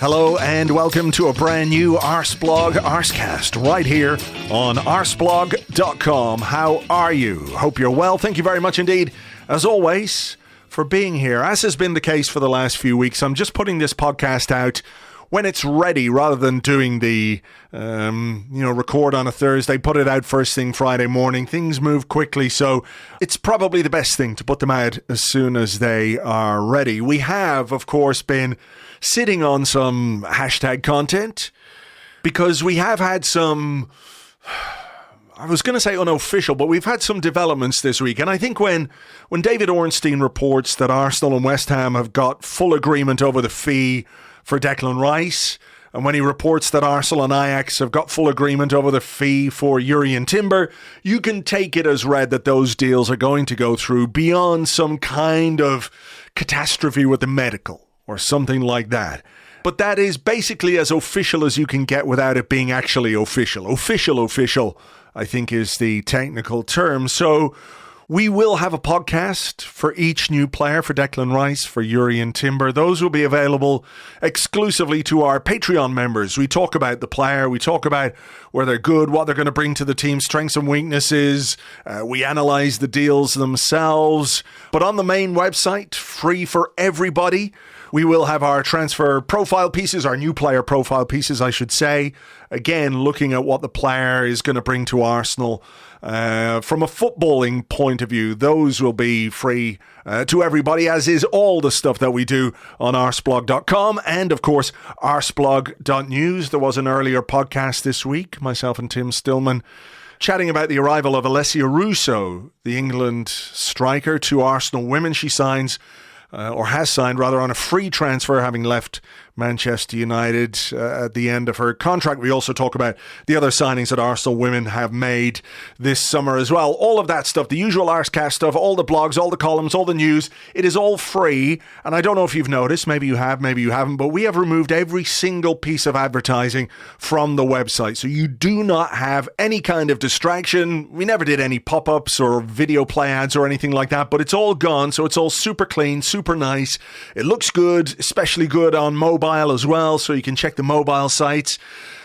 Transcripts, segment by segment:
Hello and welcome to a brand new Arseblog Arsecast right here on arseblog.com. How are you? Hope you're well. Thank you very much indeed, as always, for being here. As has been the case for the last few weeks, I'm just putting this podcast out when it's ready rather than doing the, record on a Thursday, put it out first thing Friday morning. Things move quickly, so it's probably the best thing to put them out as soon as they are ready. We have, of course, been sitting on some hashtag content because we have had some, I was going to say unofficial, but we've had some developments this week. And I think when David Ornstein reports that Arsenal and West Ham have got full agreement over the fee for Declan Rice, and when he reports that Arsenal and Ajax have got full agreement over the fee for Jurrien Timber, you can take it as read that those deals are going to go through beyond some kind of catastrophe with the medical or something like that. But that is basically as official as you can get without it being actually official. Official, I think is the technical term. So we will have a podcast for each new player, for Declan Rice, for Jurrien Timber. Those will be available exclusively to our Patreon members. We talk about the player, we talk about where they're good, what they're going to bring to the team, strengths and weaknesses. We analyse the deals themselves. But on the main website, free for everybody, we will have our transfer profile pieces, our new player profile pieces, I should say. Again, looking at what the player is going to bring to Arsenal. From a footballing point of view, those will be free to everybody, as is all the stuff that we do on arseblog.com and, of course, arseblog.news. There was an earlier podcast this week, myself and Tim Stillman, chatting about the arrival of Alessia Russo, the England striker, to Arsenal women. She signs, or has signed rather, on a free transfer, having left Manchester United at the end of her contract. We also talk about the other signings that Arsenal women have made this summer as well. All of that stuff, the usual Arsecast stuff, all the blogs, all the columns, all the news, it is all free. And I don't know if you've noticed, maybe you have, maybe you haven't, but we have removed every single piece of advertising from the website. So you do not have any kind of distraction. We never did any pop-ups or video play ads or anything like that, but it's all gone. So it's all super clean, super nice. It looks good, especially good on mobile as well, so you can check the mobile sites.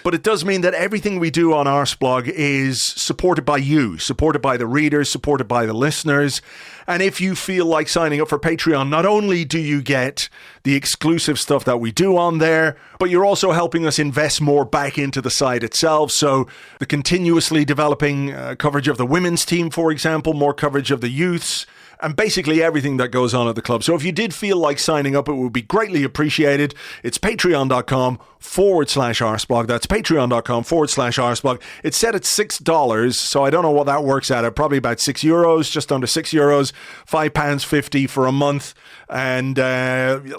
But it does mean that everything we do on Arseblog is supported by you, supported by the readers, supported by the listeners. And if you feel like signing up for Patreon, not only do you get the exclusive stuff that we do on there, but you're also helping us invest more back into the site itself. So the continuously developing coverage of the women's team, for example, more coverage of the youths, and basically everything that goes on at the club. So if you did feel like signing up, it would be greatly appreciated. It's patreon.com/Arseblog. That's patreon.com/Arseblog. It's set at $6, so I don't know what that works out at. Probably about €6, just under €6, £5.50 for a month. And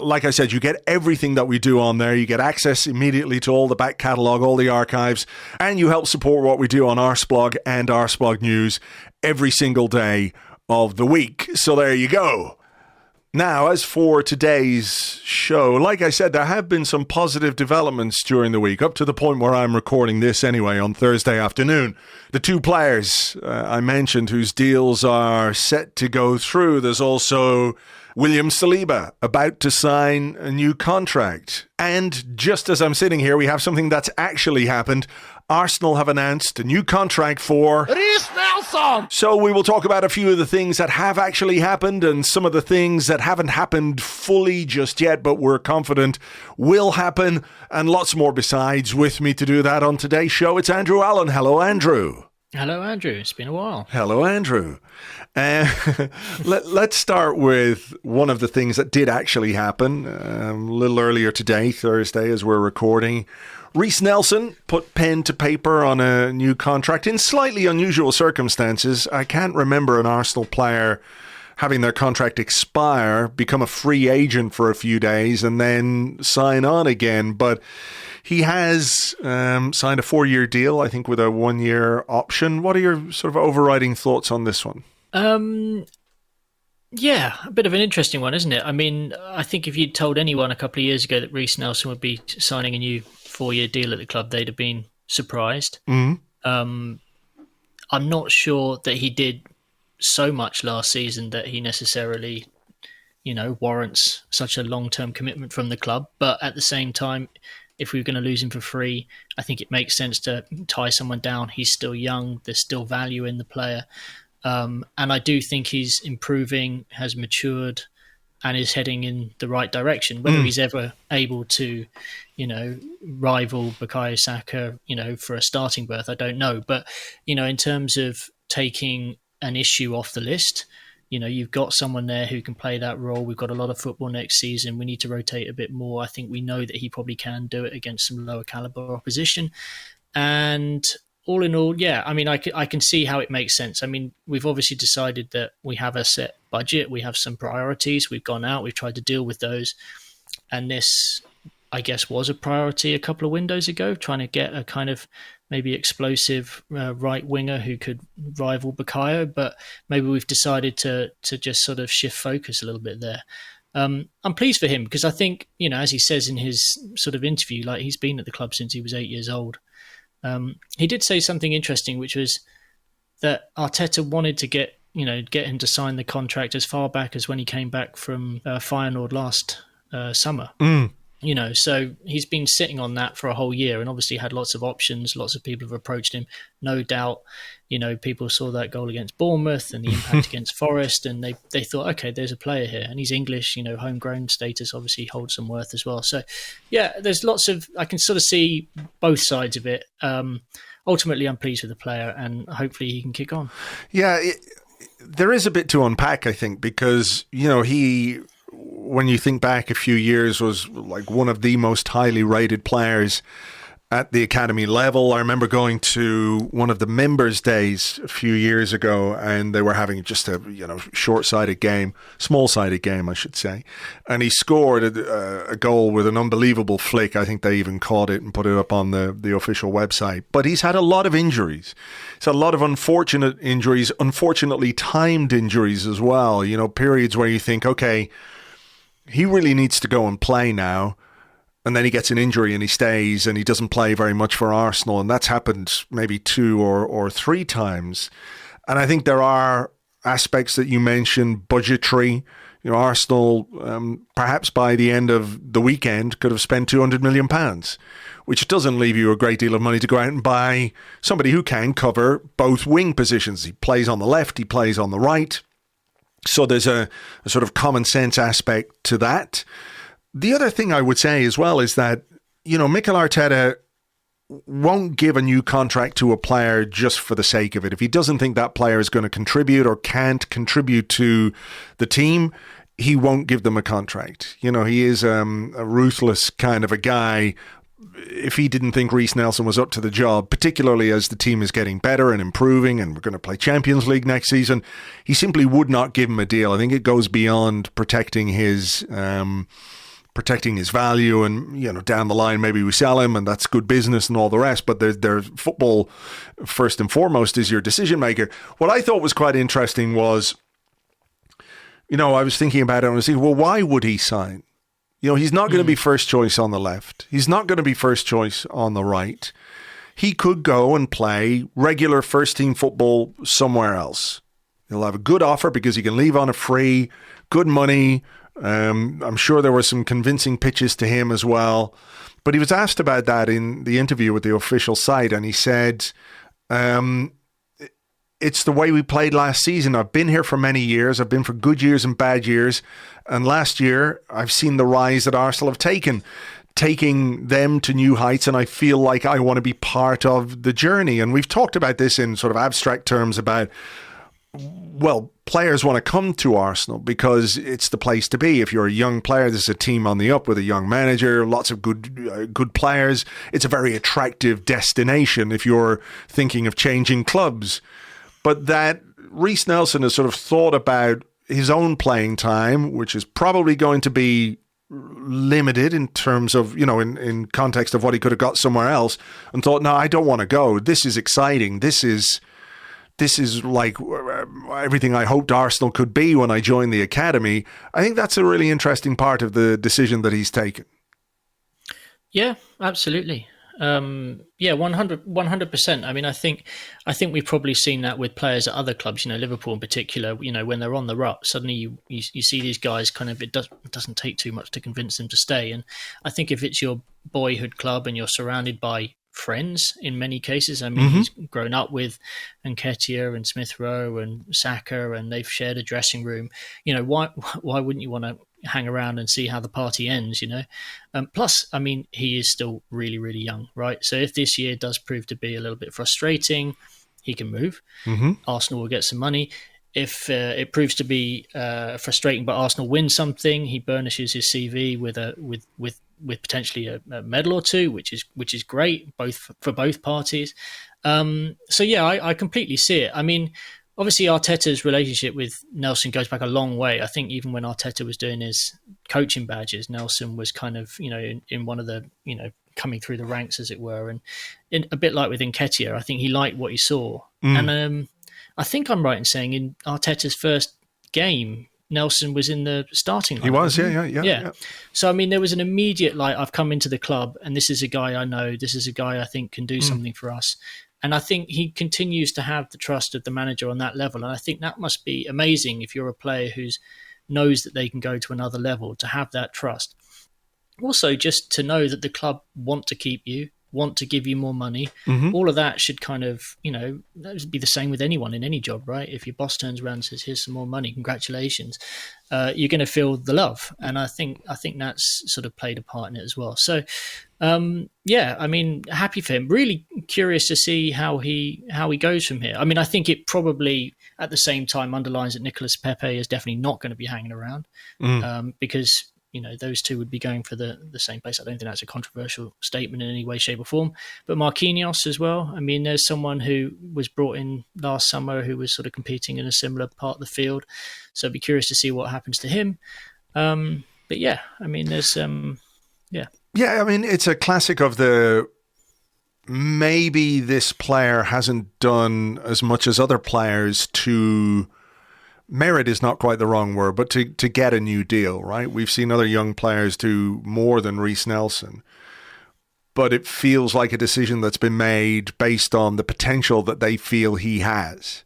like I said, you get everything that we do on there. You get access immediately to all the back catalogue, all the archives, and you help support what we do on Arseblog and Arseblog News every single day of the week. So there you go. Now, as for today's show, like I said, there have been some positive developments during the week, up to the point where I'm recording this anyway on Thursday afternoon. The two players I mentioned whose deals are set to go through. There's also William Saliba about to sign a new contract. And just as I'm sitting here, we have something that's actually happened. Arsenal have announced a new contract for Rhys Nelson. So we will talk about a few of the things that have actually happened and some of the things that haven't happened fully just yet, but we're confident will happen, and lots more besides. With me to do that on today's show, it's Andrew Allen. Hello, Andrew. Hello, Andrew. It's been a while. Hello, Andrew. Let's start with one of the things that did actually happen a little earlier today, Thursday, as we're recording. Rhys Nelson put pen to paper on a new contract in slightly unusual circumstances. I can't remember an Arsenal player having their contract expire, become a free agent for a few days, and then sign on again. But he has signed a 4-year deal, I think, with a 1-year option. What are your sort of overriding thoughts on this one? Yeah, a bit of an interesting one, isn't it? I mean, I think if you'd told anyone a couple of years ago that Reiss Nelson would be signing a new 4-year deal at the club, they'd have been surprised. Mm-hmm. I'm not sure that he did so much last season that he necessarily, warrants such a long-term commitment from the club. But at the same time, if we were going to lose him for free, I think it makes sense to tie someone down. He's still young. There's still value in the player. And I do think he's improving, has matured, and is heading in the right direction. Whether he's ever able to, rival Bukayo Saka, for a starting berth, I don't know. But, in terms of taking an issue off the list, you've got someone there who can play that role. We've got a lot of football next season. We need to rotate a bit more. I think we know that he probably can do it against some lower caliber opposition. And all in all, yeah, I mean, I can see how it makes sense. I mean, we've obviously decided that we have a set budget. We have some priorities. We've gone out. We've tried to deal with those. And this, I guess, was a priority a couple of windows ago, trying to get a kind of maybe explosive right winger who could rival Bukayo. But maybe we've decided to just sort of shift focus a little bit there. I'm pleased for him because I think, as he says in his sort of interview, like he's been at the club since he was 8 years old. He did say something interesting, which was that Arteta wanted to get him to sign the contract as far back as when he came back from Feyenoord last summer. So he's been sitting on that for a whole year and obviously had lots of options. Lots of people have approached him. No doubt, people saw that goal against Bournemouth and the impact against Forest, and they thought, okay, there's a player here, and he's English. Homegrown status obviously holds some worth as well. So, yeah, there's lots of, I can sort of see both sides of it. Ultimately, I'm pleased with the player, and hopefully he can kick on. Yeah, there is a bit to unpack, I think, because he, when you think back a few years, was like one of the most highly rated players at the academy level. I remember going to one of the members' days a few years ago, and they were having just a short-sided game, small-sided game, I should say. And he scored a goal with an unbelievable flick. I think they even caught it and put it up on the official website. But he's had a lot of injuries. He's had a lot of unfortunate injuries, unfortunately timed injuries as well. Periods where you think, okay, he really needs to go and play now. And then he gets an injury and he stays and he doesn't play very much for Arsenal. And that's happened maybe 2 or 3 times. And I think there are aspects that you mentioned, budgetary. Arsenal, perhaps by the end of the weekend, could have spent £200 million, which doesn't leave you a great deal of money to go out and buy somebody who can cover both wing positions. He plays on the left, he plays on the right. So there's a sort of common sense aspect to that. The other thing I would say as well is that, Mikel Arteta won't give a new contract to a player just for the sake of it. If he doesn't think that player is going to contribute or can't contribute to the team, he won't give them a contract. He is a ruthless kind of a guy. If he didn't think Rhys Nelson was up to the job, particularly as the team is getting better and improving and we're going to play Champions League next season, he simply would not give him a deal. I think it goes beyond protecting his value, and down the line maybe we sell him and that's good business and all the rest, but their football first and foremost is your decision maker. What I thought was quite interesting was, I was thinking about it and I was thinking, well, why would he sign? He's not going to be first choice on the left. He's not going to be first choice on the right. He could go and play regular first team football somewhere else. He'll have a good offer because he can leave on a free, good money. I'm sure there were some convincing pitches to him as well. But he was asked about that in the interview with the official site, and he said, it's the way we played last season. I've been here for many years. I've been for good years and bad years. And last year, I've seen the rise that Arsenal have taking them to new heights, and I feel like I want to be part of the journey. And we've talked about this in sort of abstract terms about, well, players want to come to Arsenal because it's the place to be. If you're a young player, there's a team on the up with a young manager, lots of good players. It's a very attractive destination if you're thinking of changing clubs. But that Rhys Nelson has sort of thought about his own playing time, which is probably going to be limited in terms of, in context of what he could have got somewhere else, and thought, no, I don't want to go. This is exciting. This is like everything I hoped Arsenal could be when I joined the academy. I think that's a really interesting part of the decision that he's taken. Yeah, absolutely. Yeah, 100%. I mean, I think we've probably seen that with players at other clubs. Liverpool in particular. When they're on the rut, suddenly you see these guys kind of. It doesn't take too much to convince them to stay. And I think if it's your boyhood club and you're surrounded by friends in many cases. I mean, he's grown up with Nketiah and Smith Rowe and Saka, and they've shared a dressing room. Why wouldn't you want to hang around and see how the party ends? Plus, I mean, he is still really, really young, right? So if this year does prove to be a little bit frustrating, he can move. Arsenal will get some money. If it proves to be frustrating, but Arsenal win something, he burnishes his CV with potentially a medal or two, which is great, for both parties. So yeah, I completely see it. I mean, obviously Arteta's relationship with Nelson goes back a long way. I think even when Arteta was doing his coaching badges, Nelson was kind of in one of the coming through the ranks, as it were, and a bit like with Nketiah, I think he liked what he saw, and I think I'm right in saying in Arteta's first game, Nelson was in the starting line. He was, yeah. So, I mean, there was an immediate, I've come into the club and this is a guy I know, this is a guy I think can do something for us. And I think he continues to have the trust of the manager on that level. And I think that must be amazing if you're a player who knows that they can go to another level, to have that trust. Also, just to know that the club want to keep you, want to give you more money. All of that should kind of, that would be the same with anyone in any job, right? If your boss turns around and says, here's some more money, congratulations, you're going to feel the love. And I think that's sort of played a part in it as well. So, yeah, I mean, happy for him. Really curious to see how he goes from here. I mean, I think it probably at the same time underlines that Nicolas Pepe is definitely not going to be hanging around because those two would be going for the same place. I don't think that's a controversial statement in any way, shape or form. But Marquinhos as well. I mean, there's someone who was brought in last summer who was sort of competing in a similar part of the field. So I'd be curious to see what happens to him. But yeah, I mean, there's, yeah. Yeah, I mean, it's a classic of the maybe this player hasn't done as much as other players to... Merit is not quite the wrong word, but to get a new deal, right? We've seen other young players do more than Rhys Nelson, but it feels like a decision that's been made based on the potential that they feel he has.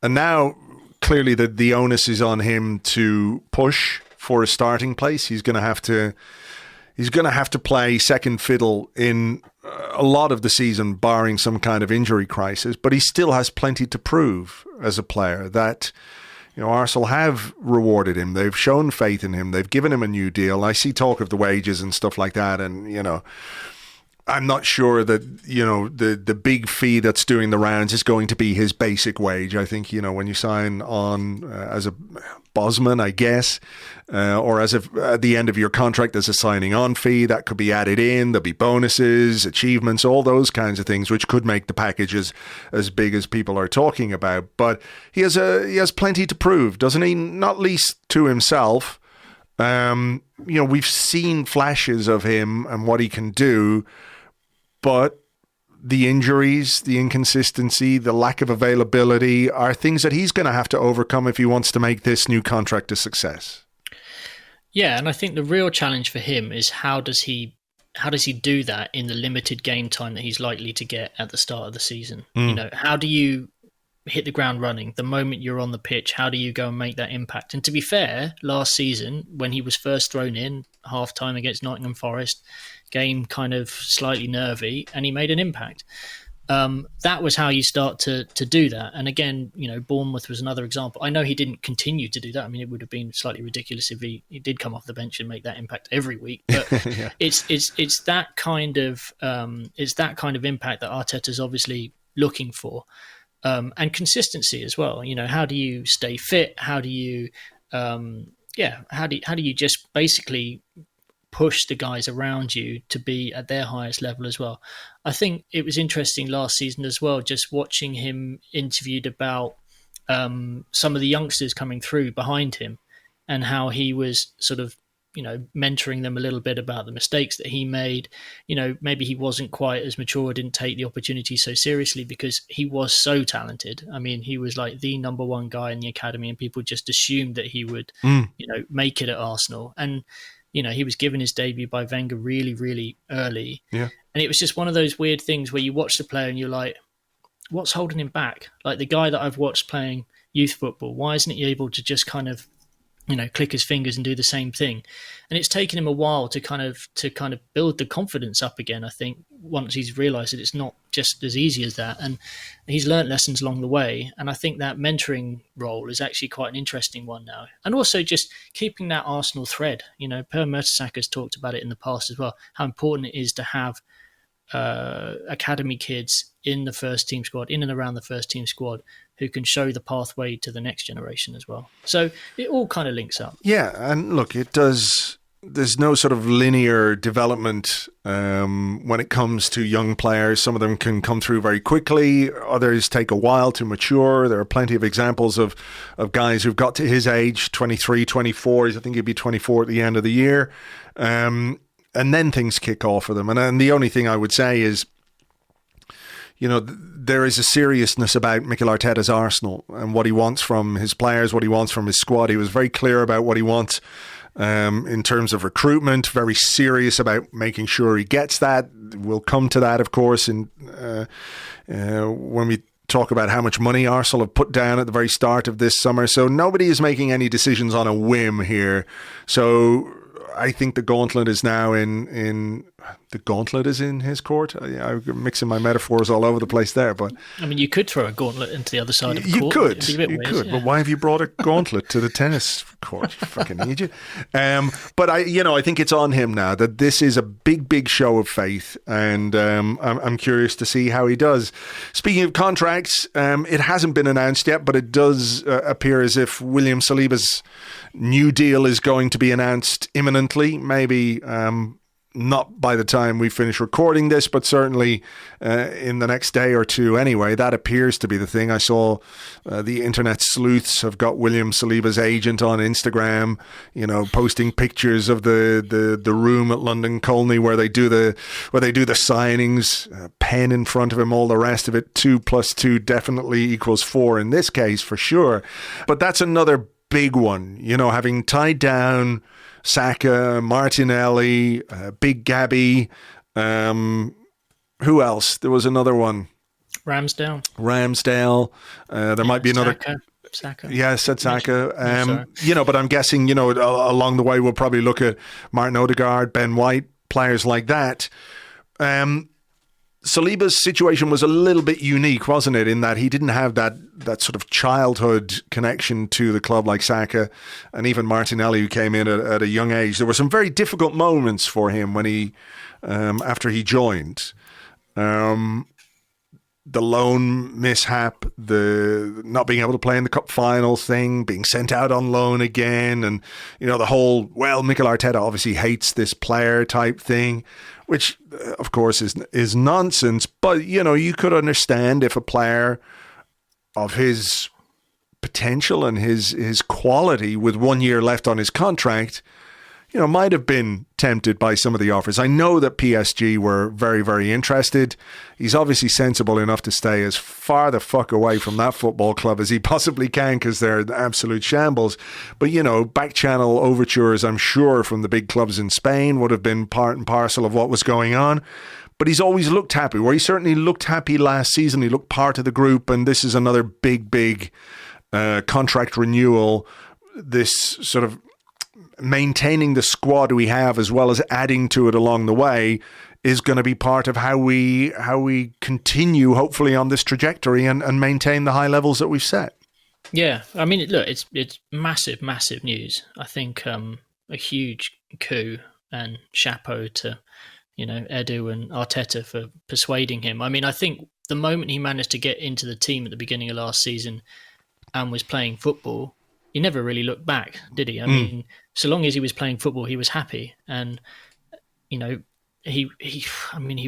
And now, clearly, the onus is on him to push for a starting place. He's going to have to play second fiddle in a lot of the season, barring some kind of injury crisis, but he still has plenty to prove as a player that... Arsenal have rewarded him. They've shown faith in him. They've given him a new deal. I see talk of the wages and stuff like that. And, I'm not sure that, the big fee that's doing the rounds is going to be his basic wage. I think, when you sign on as a Bosman, I guess, or at the end of your contract, there's a signing on fee that could be added in. There'll be bonuses, achievements, all those kinds of things, which could make the package as big as people are talking about. But he has plenty to prove, doesn't he? Not least to himself. We've seen flashes of him and what he can do, but the injuries, the inconsistency, the lack of availability are things that he's going to have to overcome if he wants to make this new contract a success. Yeah, and I think the real challenge for him is how does he do that in the limited game time that he's likely to get at the start of the season? How do you hit the ground running the moment you're on the pitch? How do you go and make that impact? And to be fair, last season when he was first thrown in half-time against Nottingham Forest, game kind of slightly nervy, and he made an impact. That was how you start to do that. And again, Bournemouth was another example. I know he didn't continue to do that. I mean, it would have been slightly ridiculous if he did come off the bench and make that impact every week. But yeah. it's that kind of impact that Arteta's obviously looking for, and consistency as well. How do you stay fit? How do you just basically push the guys around you to be at their highest level as well? I think it was interesting last season as well, just watching him interviewed about some of the youngsters coming through behind him and how he was sort of, mentoring them a little bit about the mistakes that he made. Maybe he wasn't quite as mature, didn't take the opportunity so seriously because he was so talented. I mean, he was like the number one guy in the academy and people just assumed that he would, make it at Arsenal. And, he was given his debut by Wenger really, really early. Yeah. And it was just one of those weird things where you watch the player and you're like, what's holding him back? Like the guy that I've watched playing youth football, why isn't he able to just kind of, click his fingers and do the same thing? And it's taken him a while to kind of build the confidence up again, I think, once he's realised that it's not just as easy as that. And he's learnt lessons along the way. And I think that mentoring role is actually quite an interesting one now. And also just keeping that Arsenal thread. Per Mertesacker has talked about it in the past as well, how important it is to have academy kids in the first team squad, in and around the first team squad, who can show the pathway to the next generation as well. So it all kind of links up. Yeah, and look, it does. There's no sort of linear development when it comes to young players. Some of them can come through very quickly. Others take a while to mature. There are plenty of examples of guys who've got to his age, 23, 24. I think he'd be 24 at the end of the year. And then things kick off for them. And the only thing I would say is, there is a seriousness about Mikel Arteta's Arsenal and what he wants from his players, what he wants from his squad. He was very clear about what he wants in terms of recruitment, very serious about making sure he gets that. We'll come to that, of course, when we talk about how much money Arsenal have put down at the very start of this summer. So nobody is making any decisions on a whim here. So I think the gauntlet is now in the gauntlet is in his court. I'm mixing my metaphors all over the place there, but I mean, you could throw a gauntlet into the other side of the court. You could, but why have you brought a gauntlet to the tennis court? You fucking idiot. But I think it's on him now that this is a big show of faith, and I'm curious to see how he does. Speaking of contracts, it hasn't been announced yet, but it does appear as if William Saliba's new deal is going to be announced imminently. Maybe not by the time we finish recording this, but certainly in the next day or two anyway. That appears to be the thing. I saw the internet sleuths have got William Saliba's agent on Instagram, posting pictures of the room at London Colney where they do the signings, pen in front of him, all the rest of it. 2 + 2 definitely equals 4 in this case for sure. But that's another big one, having tied down Saka, Martinelli, Big Gabby. Who else? There was another one. Ramsdale. There might be another. Saka. Yeah, I said Saka. But I'm guessing, along the way we'll probably look at Martin Odegaard, Ben White, players like that. Saliba's situation was a little bit unique, wasn't it, in that he didn't have that sort of childhood connection to the club like Saka and even Martinelli, who came in at a young age. There were some very difficult moments for him when he, after he joined. The loan mishap, the not being able to play in the cup final thing, being sent out on loan again, and the whole Mikel Arteta obviously hates this player type thing, which of course is nonsense. But you could understand if a player of his potential and his quality, with 1 year left on his contract, might have been tempted by some of the offers. I know that PSG were very, very interested. He's obviously sensible enough to stay as far the fuck away from that football club as he possibly can, because they're absolute shambles. But, back channel overtures, I'm sure, from the big clubs in Spain would have been part and parcel of what was going on. But he's always looked happy. He certainly looked happy last season. He looked part of the group, and this is another big contract renewal. This sort of maintaining the squad we have as well as adding to it along the way is going to be part of how we continue, hopefully, on this trajectory and maintain the high levels that we've set. Yeah, I mean, look, it's massive news. I think a huge coup, and chapeau to Edu and Arteta for persuading him. I mean, I think the moment he managed to get into the team at the beginning of last season and was playing football, he never really looked back, did he? I mean, so long as he was playing football, he was happy. And, he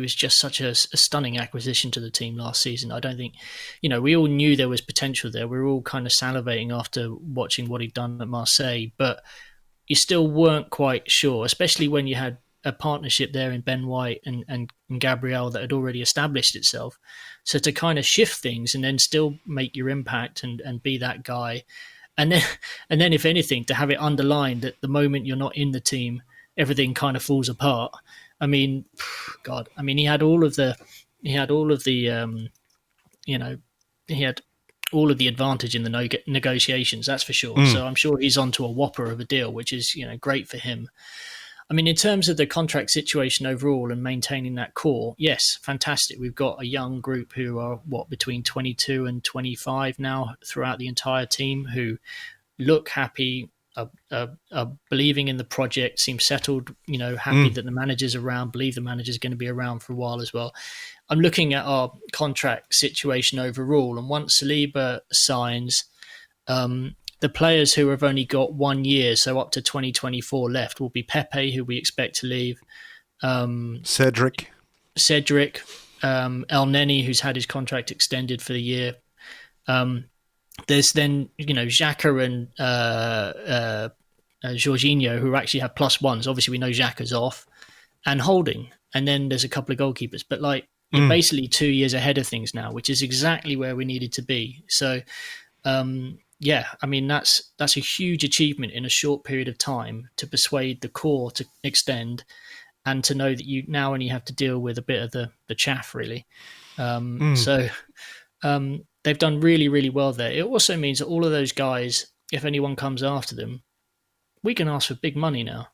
was just such a stunning acquisition to the team last season. I don't think, we all knew there was potential there. We were all kind of salivating after watching what he'd done at Marseille, but you still weren't quite sure, especially when you had a partnership there in Ben White and Gabriel that had already established itself. So to kind of shift things and then still make your impact and be that guy. And then, if anything, to have it underlined that the moment you're not in the team, everything kind of falls apart. I mean, God, I mean, he had all of the, he had all of the advantage in the negotiations, that's for sure. So I'm sure he's onto a whopper of a deal, which is, great for him. I mean, in terms of the contract situation overall and maintaining that core, yes, fantastic. We've got a young group who are, between 22 and 25 now throughout the entire team, who look happy, are believing in the project, seem settled, happy that the manager's around, believe the manager's going to be around for a while as well. I'm looking at our contract situation overall, and once Saliba signs, the players who have only got 1 year, so up to 2024 left, will be Pepe, who we expect to leave. Cedric. El Neni, who's had his contract extended for the year. There's then, Xhaka and Jorginho, who actually have +1s. Obviously, we know Xhaka's off. And Holding. And then there's a couple of goalkeepers. But, you're basically 2 years ahead of things now, which is exactly where we needed to be. So, I mean, that's a huge achievement in a short period of time to persuade the core to extend and to know that you now only have to deal with a bit of the chaff, really. So they've done really, really well there. It also means that all of those guys, if anyone comes after them, we can ask for big money now.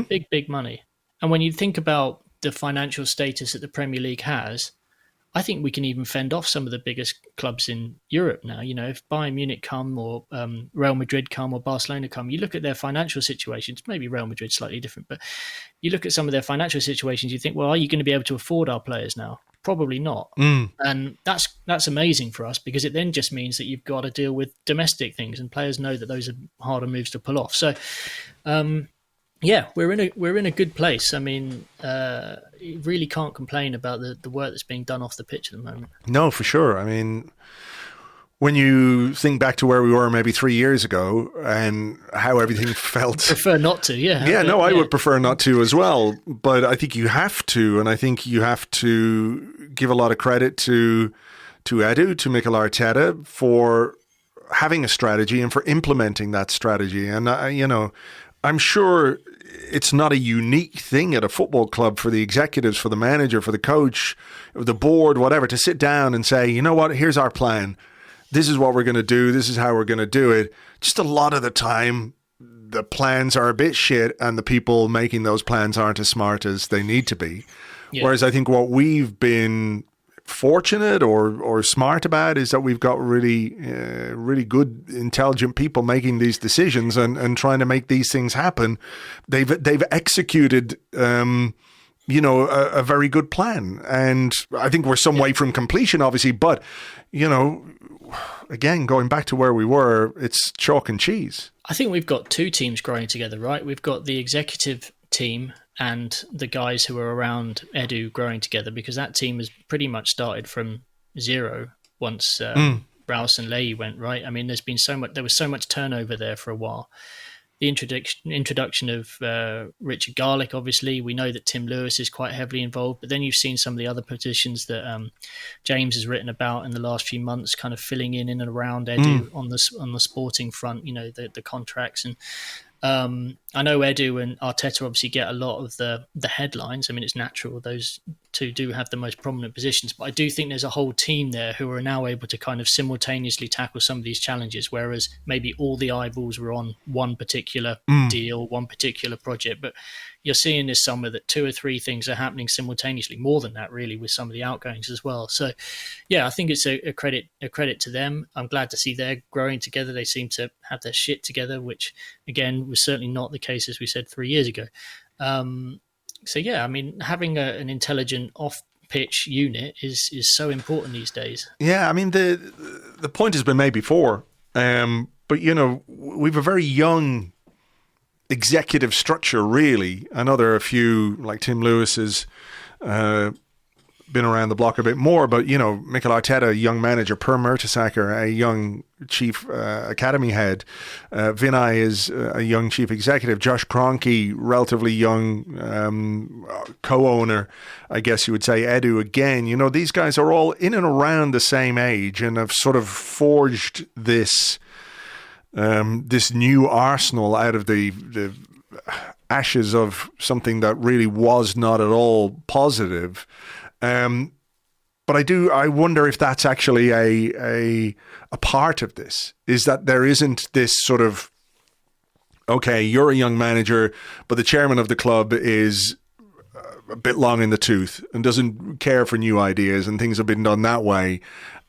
Big money. And when you think about the financial status that the Premier League has, I think we can even fend off some of the biggest clubs in Europe now. If Bayern Munich come or Real Madrid come or Barcelona come, you look at their financial situations, maybe Real Madrid slightly different, but you look at some of their financial situations, you think, well, are you going to be able to afford our players now? Probably not. And that's amazing for us, because it then just means that you've got to deal with domestic things, and players know that those are harder moves to pull off. So, we're in a good place. I mean, you really can't complain about the work that's being done off the pitch at the moment. No, for sure. I mean, when you think back to where we were maybe 3 years ago and how everything felt, prefer not to. I would prefer not to as well. But I think you have to, and I think you have to give a lot of credit to Edu, to Mikel Arteta, for having a strategy and for implementing that strategy. And I'm sure it's not a unique thing at a football club for the executives, for the manager, for the coach, the board, whatever, to sit down and say, you know what, here's our plan. This is what we're going to do. This is how we're going to do it. Just a lot of the time, the plans are a bit shit and the people making those plans aren't as smart as they need to be. Yeah. Whereas I think what we've been fortunate or smart about is that we've got really good, intelligent people making these decisions and trying to make these things happen. They've executed a very good plan, and I think we're some way from completion, obviously, but again, going back to where we were, it's chalk and cheese. I think we've got two teams growing together, right? We've got the executive team and the guys who are around Edu growing together, because that team has pretty much started from zero once Rouse and Leahy went, right? I mean, there was so much turnover there for a while. The introduction of Richard Garlick, obviously, we know that Tim Lewis is quite heavily involved, but then you've seen some of the other positions that James has written about in the last few months, kind of filling in and around Edu on the sporting front, the contracts. And I know Edu and Arteta obviously get a lot of the headlines. I mean, it's natural. Those two do have the most prominent positions. But I do think there's a whole team there who are now able to kind of simultaneously tackle some of these challenges, whereas maybe all the eyeballs were on one particular deal, one particular project. But you're seeing this summer that 2 or 3 things are happening simultaneously, more than that, really, with some of the outgoings as well. So, yeah, I think it's a credit to them. I'm glad to see they're growing together. They seem to have their shit together, which, again, was certainly not the case, as we said 3 years ago. So, yeah, I mean, having an intelligent off-pitch unit is so important these days. Yeah, I mean, the point has been made before, but, we've a very young executive structure, really. I know there are a few, like Tim Lewis has been around the block a bit more, but, Mikel Arteta, a young manager, Per Mertesacker, a young chief academy head, Vinay is a young chief executive, Josh Kroenke, relatively young co-owner, I guess you would say, Edu again. These guys are all in and around the same age and have sort of forged this new Arsenal out of the ashes of something that really was not at all positive. But I wonder if that's actually a part of this, is that there isn't this sort of, okay, you're a young manager, but the chairman of the club is a bit long in the tooth and doesn't care for new ideas, and things have been done that way.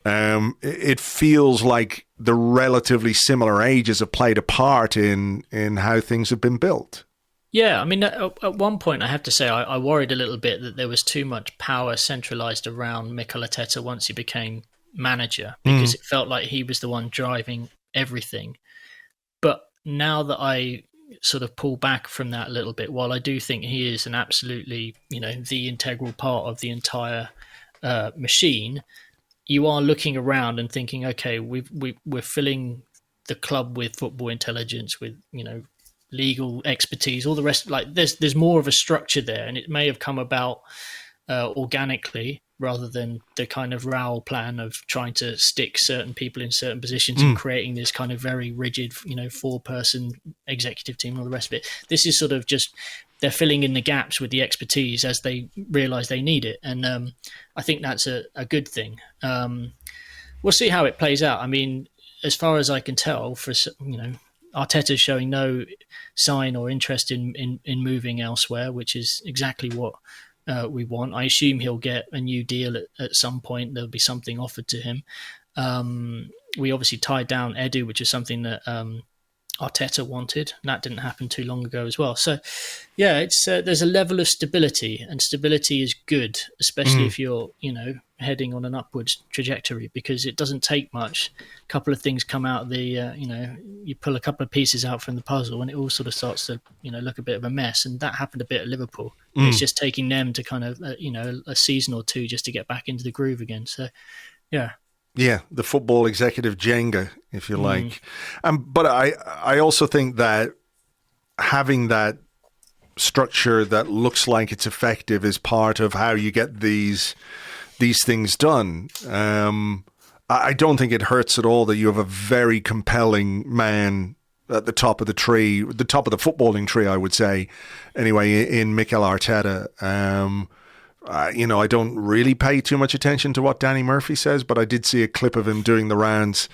It feels like the relatively similar ages have played a part in how things have been built. Yeah, I mean, at one point, I have to say, I worried a little bit that there was too much power centralised around Mikel Arteta once he became manager, because it felt like he was the one driving everything. But now that I sort of pull back from that a little bit, while I do think he is an absolutely, the integral part of the entire machine, you are looking around and thinking, okay, we're filling the club with football intelligence, with, legal expertise, all the rest. Like there's more of a structure there, and it may have come about organically rather than the kind of Raoul plan of trying to stick certain people in certain positions and creating this kind of very rigid, 4-person executive team and all the rest of it. This is sort of just, they're filling in the gaps with the expertise as they realise they need it. And I think that's a good thing. We'll see how it plays out. I mean, as far as I can tell, Arteta's showing no sign or interest in moving elsewhere, which is exactly what we want. I assume he'll get a new deal at some point. There'll be something offered to him. We obviously tied down Edu, which is something that Arteta wanted, and that didn't happen too long ago as well. So, yeah, it's there's a level of stability, and stability is good, especially if you're, heading on an upwards trajectory, because it doesn't take much. A couple of things come out of the, you pull a couple of pieces out from the puzzle, and it all sort of starts to, look a bit of a mess. And that happened a bit at Liverpool. It's just taking them to kind of, a season or two just to get back into the groove again. So, yeah. Yeah, the football executive Jenga, if you like. But I also think that having that structure that looks like it's effective is part of how you get these things done. I don't think it hurts at all that you have a very compelling man at the top of the tree, the top of the footballing tree, I would say, anyway, in Mikel Arteta. I don't really pay too much attention to what Danny Murphy says, but I did see a clip of him doing the rounds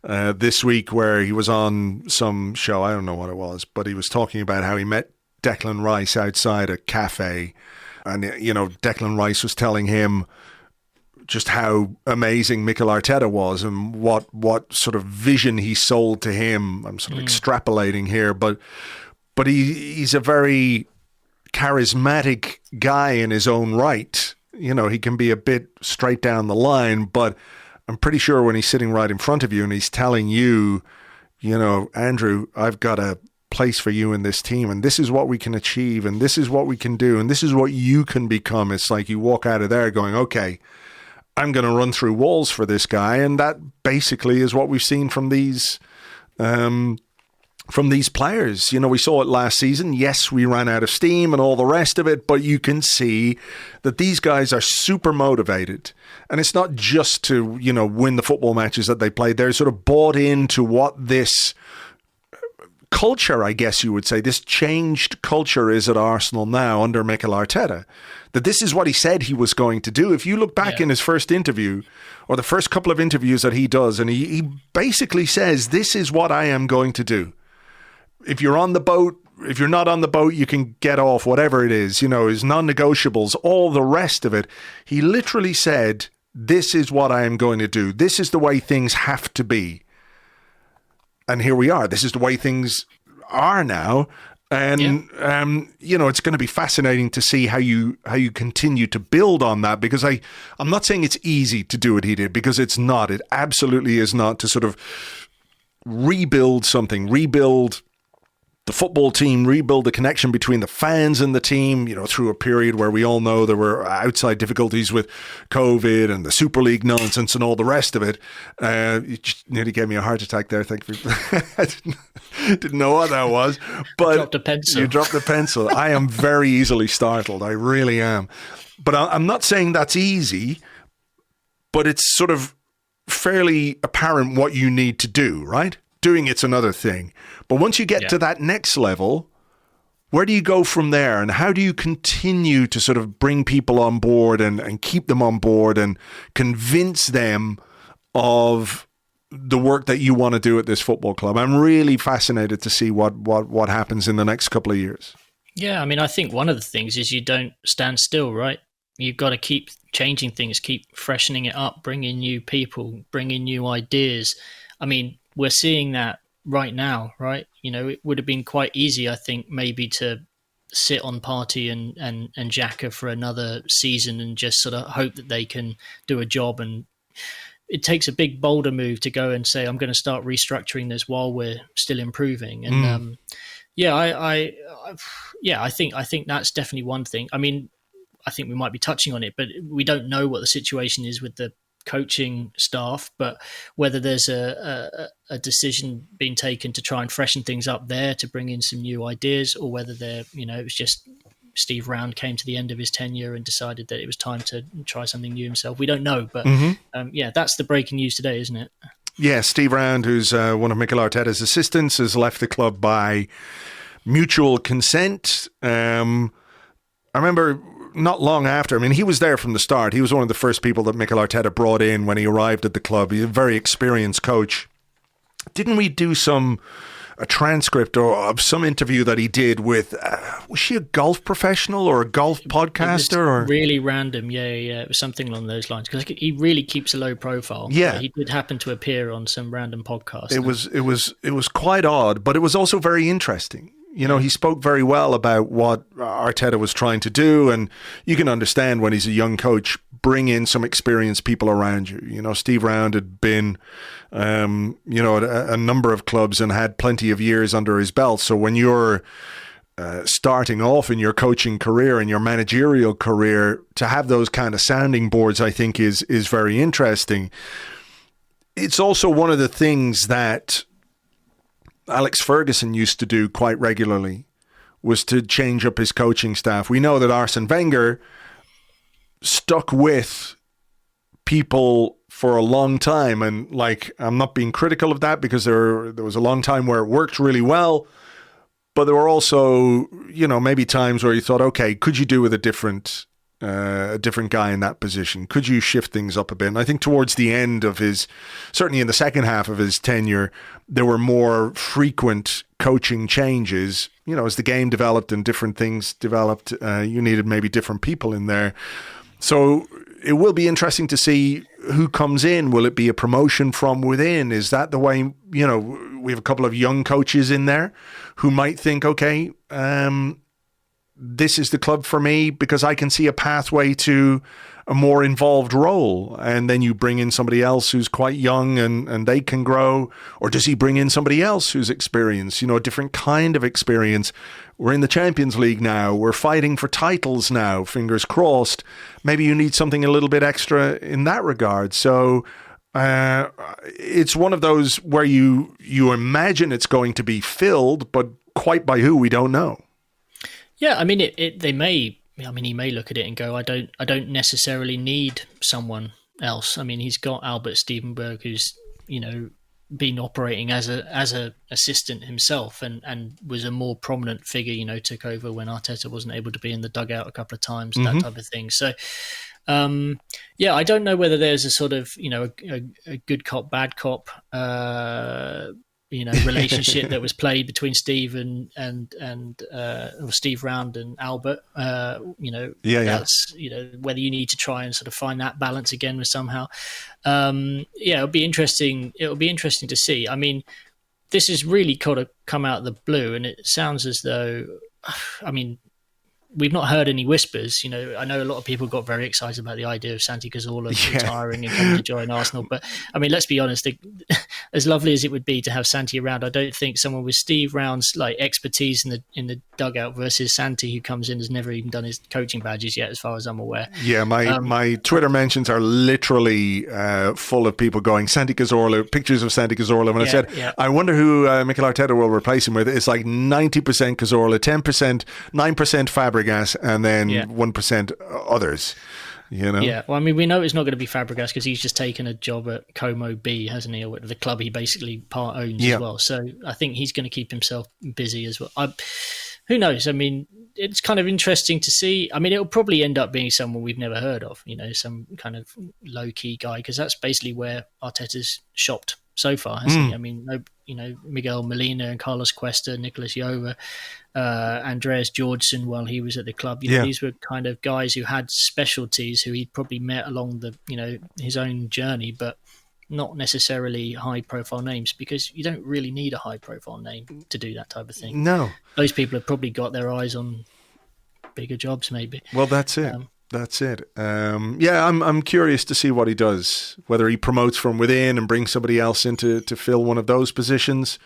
this week where he was on some show. I don't know what it was, but he was talking about how he met Declan Rice outside a cafe. And, Declan Rice was telling him just how amazing Mikel Arteta was and what sort of vision he sold to him. I'm sort of extrapolating here, but he's a very charismatic guy in his own right. He can be a bit straight down the line, but I'm pretty sure when he's sitting right in front of you and he's telling you, Andrew, I've got a place for you in this team, and this is what we can achieve, and this is what we can do, and this is what you can become. It's like you walk out of there going, okay, I'm going to run through walls for this guy. And that basically is what we've seen from these players. We saw it last season. Yes, we ran out of steam and all the rest of it, but you can see that these guys are super motivated. And it's not just to, win the football matches that they play. They're sort of bought into what this culture, I guess you would say, this changed culture is at Arsenal now under Mikel Arteta. That this is what he said he was going to do. If you look back in his first interview, or the first couple of interviews that he does, and he basically says, this is what I am going to do. If you're on the boat, if you're not on the boat, you can get off, whatever it is, his non-negotiables, all the rest of it. He literally said, this is what I am going to do. This is the way things have to be. And here we are. This is the way things are now. And, it's going to be fascinating to see how you continue to build on that, because I'm not saying it's easy to do what he did, because it's not. It absolutely is not, to sort of rebuild something, rebuild the football team, rebuild the connection between the fans and the team, through a period where we all know there were outside difficulties with COVID and the Super League nonsense and all the rest of it. You just nearly gave me a heart attack there. Thank you. I didn't know what that was. But dropped a pencil. You dropped a pencil. I am very easily startled. I really am. But I'm not saying that's easy, but it's sort of fairly apparent what you need to do, right? Doing it's another thing. But once you get to that next level, Where do you go from there, and how do you continue to sort of bring people on board and keep them on board and convince them of the work that you want to do at this football club? I'm really fascinated to see what happens in the next couple of years. Yeah, I mean, I think one of the things is you don't stand still, right? You've got to keep changing things, keep freshening it up, bring in new people, bring in new ideas. I mean, we're seeing that right now, right? You know, it would have been quite easy, I think, maybe to sit on Partey and Xhaka for another season and just sort of hope that they can do a job. And it takes a big bolder move to go and say, I'm going to start restructuring this while we're still improving. And I think that's definitely one thing. I mean, I think we might be touching on it, but we don't know what the situation is with the coaching staff, but whether there's a decision being taken to try and freshen things up there to bring in some new ideas, or whether it was just Steve Round came to the end of his tenure and decided that it was time to try something new himself. We don't know, but that's the breaking news today, isn't it? Yeah, Steve Round, who's one of Mikel Arteta's assistants, has left the club by mutual consent. I remember not long after, I mean, he was there from the start. He was one of the first people that Mikel Arteta brought in when he arrived at the club. He's a very experienced coach. Didn't we do a transcript of some interview that he did with, was she a golf professional or a golf podcaster? Or really random, yeah. It was something along those lines, because he really keeps a low profile. Yeah, he did happen to appear on some random podcast. It was quite odd, but it was also very interesting. You know, he spoke very well about what Arteta was trying to do, and you can understand when he's a young coach, bring in some experienced people around you. You know, Steve Round had been, at a number of clubs and had plenty of years under his belt. So when you're starting off in your coaching career and your managerial career, to have those kind of sounding boards, I think is very interesting. It's also one of the things that Alex Ferguson used to do quite regularly, was to change up his coaching staff. We know that Arsene Wenger stuck with people for a long time, and I'm not being critical of that, because there was a long time where it worked really well, but there were also, maybe times where you thought, okay, could you do with a different guy in that position? Could you shift things up a bit? And I think towards the end of certainly in the second half of his tenure, there were more frequent coaching changes. As the game developed and different things developed, you needed maybe different people in there. So it will be interesting to see who comes in. Will it be a promotion from within? Is that the way, we have a couple of young coaches in there who might think, okay, this is the club for me because I can see a pathway to a more involved role. And then you bring in somebody else who's quite young and they can grow. Or does he bring in somebody else who's experienced, a different kind of experience? We're in the Champions League now. We're fighting for titles now, fingers crossed. Maybe you need something a little bit extra in that regard. So it's one of those where you imagine it's going to be filled, but quite by who, we don't know. Yeah, I mean, he may look at it and go, I don't necessarily need someone else. I mean, he's got Albert Stevenberg, who's, been operating as a assistant himself and was a more prominent figure, took over when Arteta wasn't able to be in the dugout a couple of times, that type of thing. So, I don't know whether there's a sort of, a good cop, bad cop, relationship that was played between Steve or Steve Round and Albert. That's whether you need to try and sort of find that balance again somehow. It'll be interesting. It'll be interesting to see. I mean, this has really kind of come out of the blue, and it sounds as though, we've not heard any whispers. I know a lot of people got very excited about the idea of Santi Cazorla retiring and coming to join Arsenal. But, let's be honest, as lovely as it would be to have Santi around, I don't think someone with Steve Round's expertise in the dugout versus Santi, who comes in, has never even done his coaching badges yet, as far as I'm aware. Yeah, my Twitter mentions are literally full of people going, Santi Cazorla, pictures of Santi Cazorla. When I said, I wonder who Mikel Arteta will replace him with, it's 90% Cazorla, 9% Fabregas, and then 1% others. Yeah, well, we know it's not going to be Fabregas because he's just taken a job at Como B, hasn't he? Or the club he basically part owns as well. So I think he's going to keep himself busy as well. who knows? I mean, it's kind of interesting to see. I mean, it'll probably end up being someone we've never heard of, some kind of low-key guy, because that's basically where Arteta's shopped so far, hasn't he? I mean, Miguel Molina and Carlos Cuesta, Nicolas Jova, Andreas Georgson while he was at the club. These were kind of guys who had specialties who he'd probably met along the, his own journey, but not necessarily high-profile names, because you don't really need a high-profile name to do that type of thing. No. Those people have probably got their eyes on bigger jobs, maybe. Well, that's it. That's it. I'm curious to see what he does, whether he promotes from within and brings somebody else in to fill one of those positions.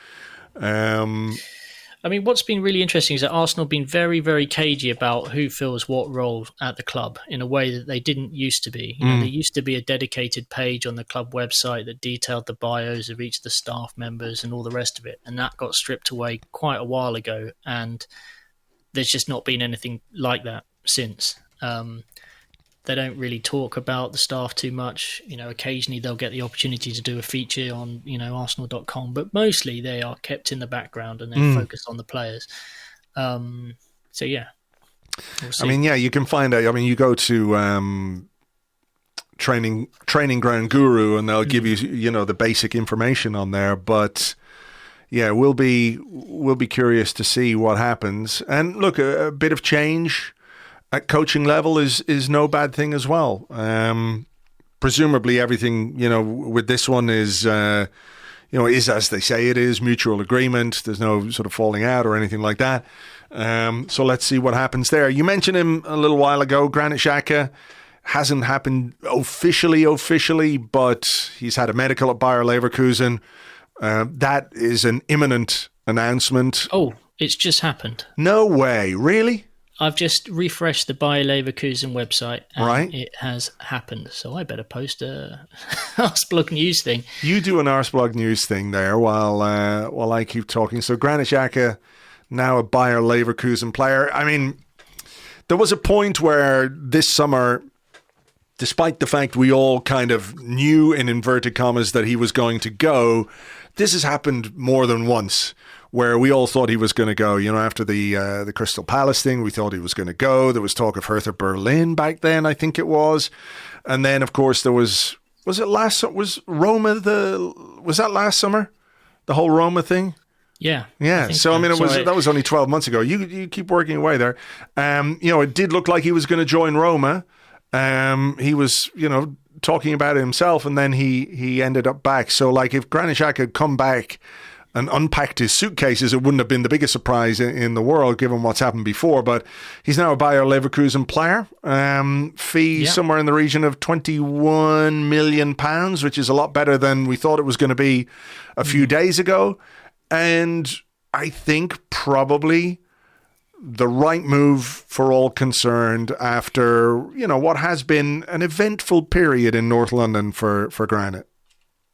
I mean, what's been really interesting is that Arsenal have been very, very cagey about who fills what role at the club in a way that they didn't used to be. There used to be a dedicated page on the club website that detailed the bios of each of the staff members and all the rest of it. And that got stripped away quite a while ago. And there's just not been anything like that since. They don't really talk about the staff too much. Occasionally they'll get the opportunity to do a feature on, Arsenal.com, but mostly they are kept in the background and they're focused on the players. So yeah. We'll see. I mean, you can find out. I mean, you go to Training Ground Guru and they'll give you, the basic information on there. But yeah, we'll be curious to see what happens. And look, a bit of change at coaching level is no bad thing as well. Presumably everything, with this one is as they say it is, mutual agreement. There's no sort of falling out or anything like that. So let's see what happens there. You mentioned him a little while ago, Granit Xhaka. Hasn't happened officially, but he's had a medical at Bayer Leverkusen. That is an imminent announcement. Oh, it's just happened. No way, really? I've just refreshed the Bayer Leverkusen website and it has happened. So I better post a Arseblog news thing. You do an Arseblog news thing there while I keep talking. So Granit Xhaka, now a Bayer Leverkusen player. I mean, there was a point where this summer, despite the fact we all kind of knew in inverted commas that he was going to go, this has happened more than once, where we all thought he was going to go. After the Crystal Palace thing, we thought he was going to go. There was talk of Hertha Berlin back then, I think it was. And then, of course, there was that last summer? The whole Roma thing? Yeah. Yeah. So, I mean, that was only 12 months ago. You keep working away there. It did look like he was going to join Roma. He was, talking about it himself, and then he ended up back. So, like, if Granit Xhaka had come back and unpacked his suitcases, it wouldn't have been the biggest surprise in the world, given what's happened before. But he's now a Bayer Leverkusen player. Fee somewhere in the region of £21 million, which is a lot better than we thought it was going to be a few days ago. And I think probably the right move for all concerned after, what has been an eventful period in North London for Granit.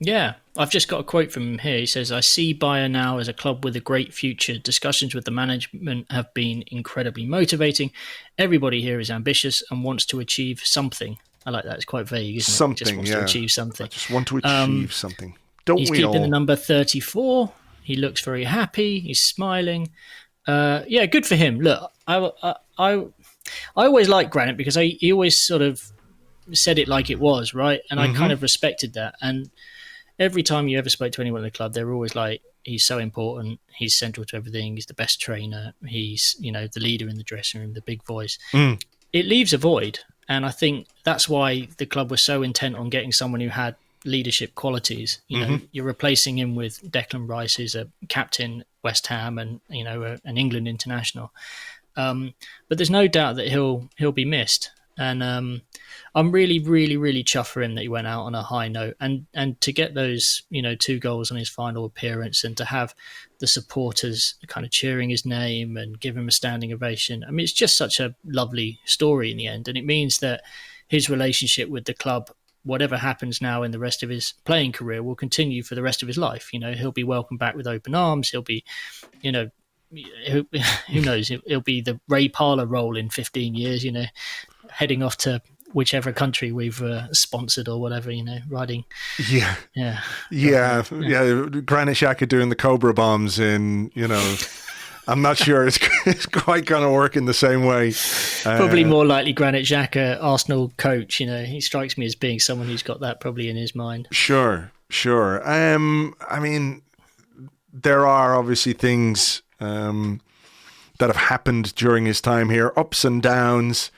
Yeah, I've just got a quote from him here. He says, "I see Bayer now as a club with a great future. Discussions with the management have been incredibly motivating. Everybody here is ambitious and wants to achieve something." I like that. It's quite vague, isn't it? Something, just wants to achieve something. I just want to achieve something. Don't we all? He's keeping the number 34. He looks very happy. He's smiling. Good for him. Look, I always liked Granit because he always sort of said it like it was, right? And I kind of respected that. And every time you ever spoke to anyone in the club, they were always like, he's so important. He's central to everything. He's the best trainer. He's, the leader in the dressing room, the big voice. It leaves a void. And I think that's why the club was so intent on getting someone who had leadership qualities. You're replacing him with Declan Rice, who's a captain West Ham and, an England international. But there's no doubt that he'll be missed. And I'm really, really, really chuffed for him that he went out on a high note, and to get those, 2 goals on his final appearance, and to have the supporters kind of cheering his name and give him a standing ovation. I mean, it's just such a lovely story in the end, and it means that his relationship with the club, whatever happens now in the rest of his playing career, will continue for the rest of his life. He'll be welcomed back with open arms. He'll be, who knows? It'll be the Ray Parlour role in 15 years. Heading off to whichever country we've sponsored or whatever, riding. Yeah. Granit Xhaka doing the Cobra bombs in, I'm not sure it's quite going to work in the same way. Probably more likely Granit Xhaka, Arsenal coach. He strikes me as being someone who's got that probably in his mind. Sure. I mean, there are obviously things that have happened during his time here, ups and downs.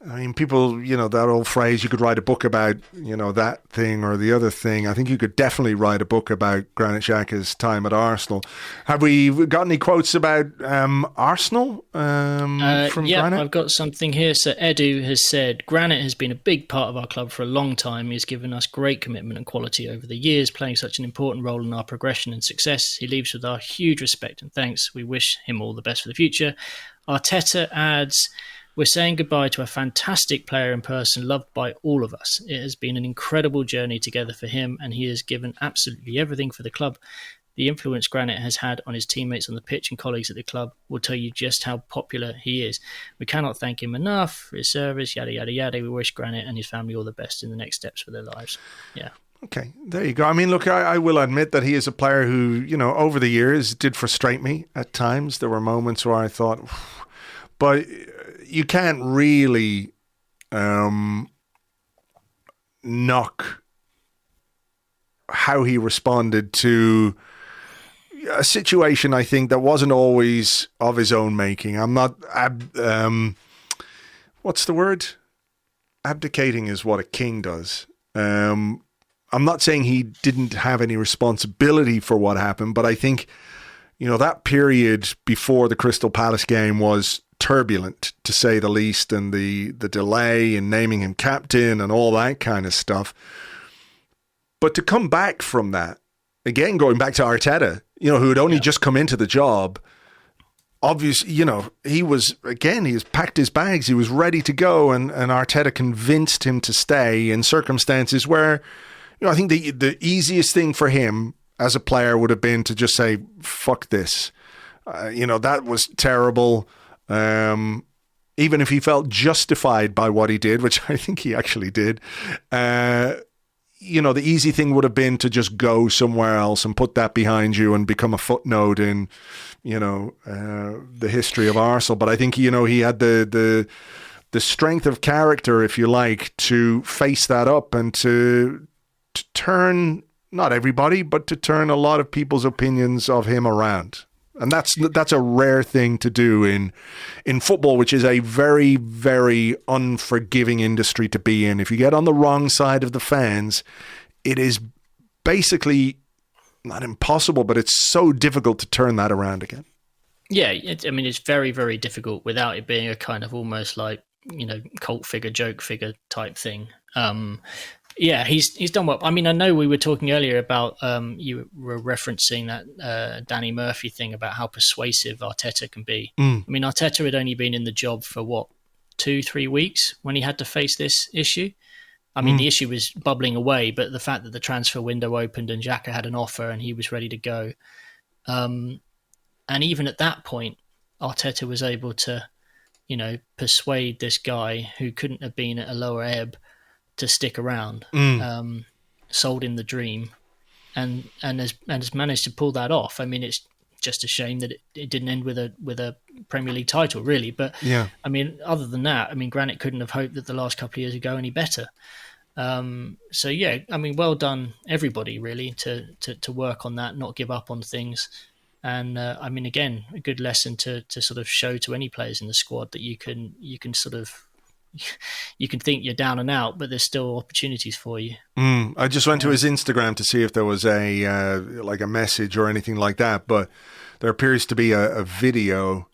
I mean, people, that old phrase, you could write a book about, that thing or the other thing. I think you could definitely write a book about Granit Xhaka's time at Arsenal. Have we got any quotes about Arsenal from Granit? I've got something here. So Edu has said, Granit has been a big part of our club for a long time. He's given us great commitment and quality over the years, playing such an important role in our progression and success. He leaves with our huge respect and thanks. We wish him all the best for the future. Arteta adds, we're saying goodbye to a fantastic player in person, loved by all of us. It has been an incredible journey together for him, and he has given absolutely everything for the club. The influence Granit has had on his teammates on the pitch and colleagues at the club will tell you just how popular he is. We cannot thank him enough for his service, yada, yada, yada. We wish Granit and his family all the best in the next steps for their lives. Yeah. Okay, there you go. I mean, look, I will admit that he is a player who, over the years did frustrate me at times. There were moments where I thought, but you can't really knock how he responded to a situation, I think, that wasn't always of his own making. I'm not, what's the word? Abdicating is what a king does. I'm not saying he didn't have any responsibility for what happened, but I think, that period before the Crystal Palace game was turbulent, to say the least, and the delay in naming him captain and all that kind of stuff. But to come back from that, again, going back to Arteta, who had only just come into the job, obviously, he has packed his bags, he was ready to go, and Arteta convinced him to stay in circumstances where, I think the easiest thing for him as a player would have been to just say, fuck this. That was terrible. Even if he felt justified by what he did, which I think he actually did, the easy thing would have been to just go somewhere else and put that behind you and become a footnote in, the history of Arsenal. But I think, he had the strength of character, if you like, to face that up and to turn, not everybody, but to turn a lot of people's opinions of him around. And that's a rare thing to do in football, which is a very, very unforgiving industry to be in. If you get on the wrong side of the fans, it is basically not impossible, but it's so difficult to turn that around again. Yeah, it's very, very difficult without it being a kind of almost like, cult figure, joke figure type thing. Yeah, he's done well. I mean, I know we were talking earlier about you were referencing that Danny Murphy thing about how persuasive Arteta can be. I mean, Arteta had only been in the job for 2-3 weeks when he had to face this issue. I mean, the issue was bubbling away, but the fact that the transfer window opened and Xhaka had an offer and he was ready to go, and even at that point, Arteta was able to, persuade this guy who couldn't have been at a lower ebb to stick around, sold him the dream, and has managed to pull that off. I mean, it's just a shame that it didn't end with a Premier League title, really. But yeah, I mean, other than that, I mean, Granit couldn't have hoped that the last couple of years would go any better. So yeah, I mean, well done everybody really to work on that, not give up on things. And I mean, again, a good lesson to sort of show to any players in the squad that you can sort of. You can think you're down and out, but there's still opportunities for you. I just went to his Instagram to see if there was a message or anything like that, but there appears to be a video,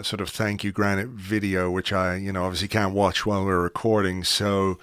sort of thank you Granit video, which I obviously can't watch while we're recording. So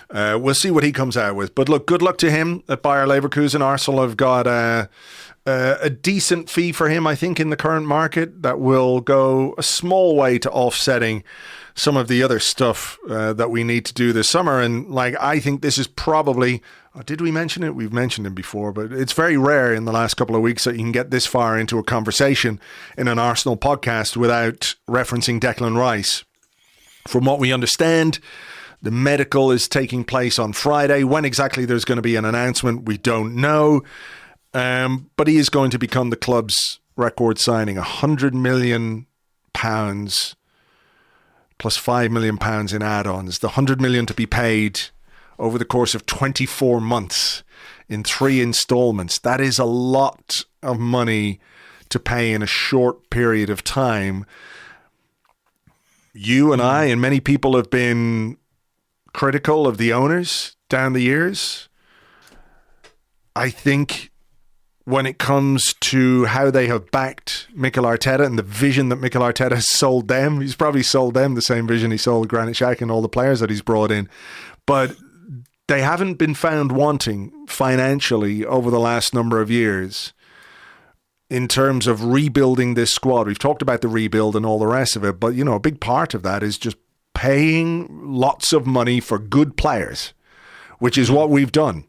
we'll see what he comes out with. But look, good luck to him at Bayer Leverkusen. Arsenal have got a decent fee for him, I think, in the current market that will go a small way to offsetting some of the other stuff that we need to do this summer. And I think this is probably, did we mention it? We've mentioned him before, but it's very rare in the last couple of weeks that you can get this far into a conversation in an Arsenal podcast without referencing Declan Rice. From what we understand, the medical is taking place on Friday. When exactly there's going to be an announcement, we don't know. But he is going to become the club's record signing, £100 million plus £5 million in add-ons. The £100 million to be paid over the course of 24 months in 3 installments. That is a lot of money to pay in a short period of time. You and I and many people have been critical of the owners down the years. I think when it comes to how they have backed Mikel Arteta and the vision that Mikel Arteta has sold them, he's probably sold them the same vision he sold Granit Xhaka and all the players that he's brought in. But they haven't been found wanting financially over the last number of years in terms of rebuilding this squad. We've talked about the rebuild and all the rest of it, but, you know, a big part of that is just paying lots of money for good players, which is what we've done.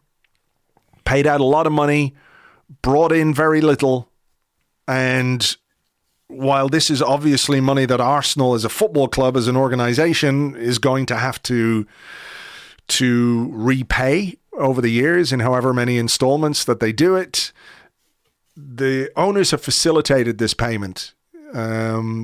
Paid out a lot of money, brought in very little, and while this is obviously money that Arsenal as a football club, as an organisation, is going to have to repay over the years in however many installments that they do it, the owners have facilitated this payment,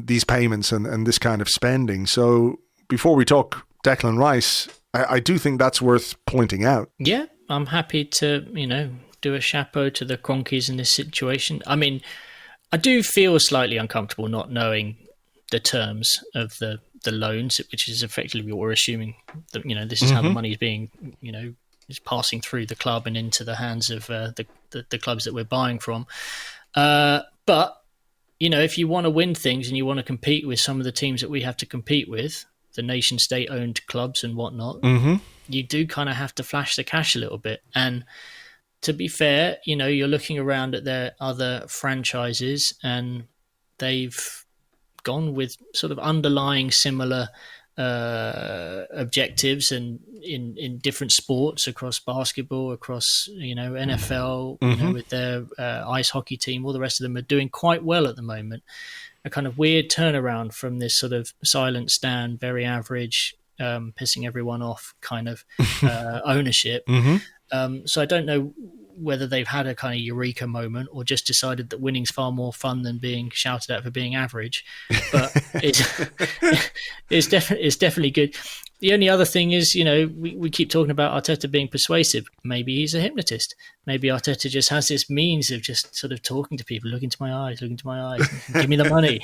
these payments and this kind of spending. So before we talk Declan Rice, I do think that's worth pointing out. Yeah, I'm happy to, you know, do a chapeau to the Cronkies in this situation. I mean, I do feel slightly uncomfortable not knowing the terms of the loans, which is effectively what we're assuming that, you know, this is how the money is being, you know, is passing through the club and into the hands of the clubs that we're buying from. But, you know, if you want to win things and you want to compete with some of the teams that we have to compete with, the nation state owned clubs and whatnot, you do kind of have to flash the cash a little bit. And to be fair, you know, you're looking around at their other franchises and they've gone with sort of underlying similar objectives and in different sports across basketball, across, you know, NFL, you know, with their ice hockey team. All the rest of them are doing quite well at the moment. A kind of weird turnaround from this sort of silent stand, very average, pissing everyone off kind of ownership. So I don't know whether they've had a kind of eureka moment or just decided that winning's far more fun than being shouted at for being average. But it's definitely good. The only other thing is, you know, we keep talking about Arteta being persuasive. Maybe he's a hypnotist. Maybe Arteta just has this means of just sort of talking to people, look into my eyes, give me the money.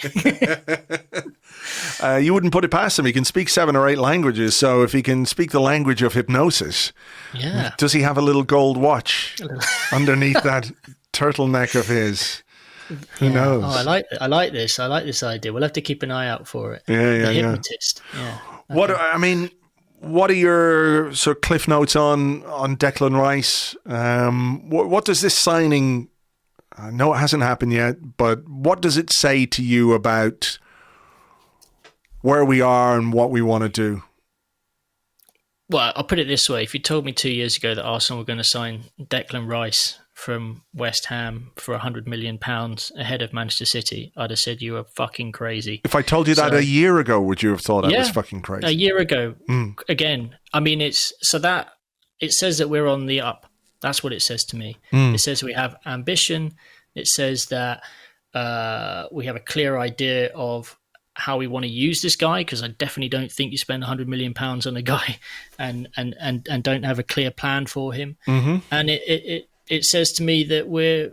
You wouldn't put it past him. He can speak 7 or 8 languages. So if he can speak the language of hypnosis, does he have a little gold watch underneath that turtleneck of his? Who knows? Oh, I like this idea. We'll have to keep an eye out for it. The hypnotist. Yeah. Okay. What are your sort of cliff notes on Declan Rice? What does this signing, I know it hasn't happened yet, but what does it say to you about where we are and what we want to do? Well, I'll put it this way. If you told me 2 years ago that Arsenal were going to sign Declan Rice from West Ham for £100 million ahead of Manchester City, I'd have said you were fucking crazy. If I told you that a year ago, would you have thought I was fucking crazy? A year ago, again. I mean, it says that we're on the up. That's what it says to me. It says we have ambition. It says that we have a clear idea of how we want to use this guy, because I definitely don't think you spend £100 million on a guy and don't have a clear plan for him. And it says to me that we're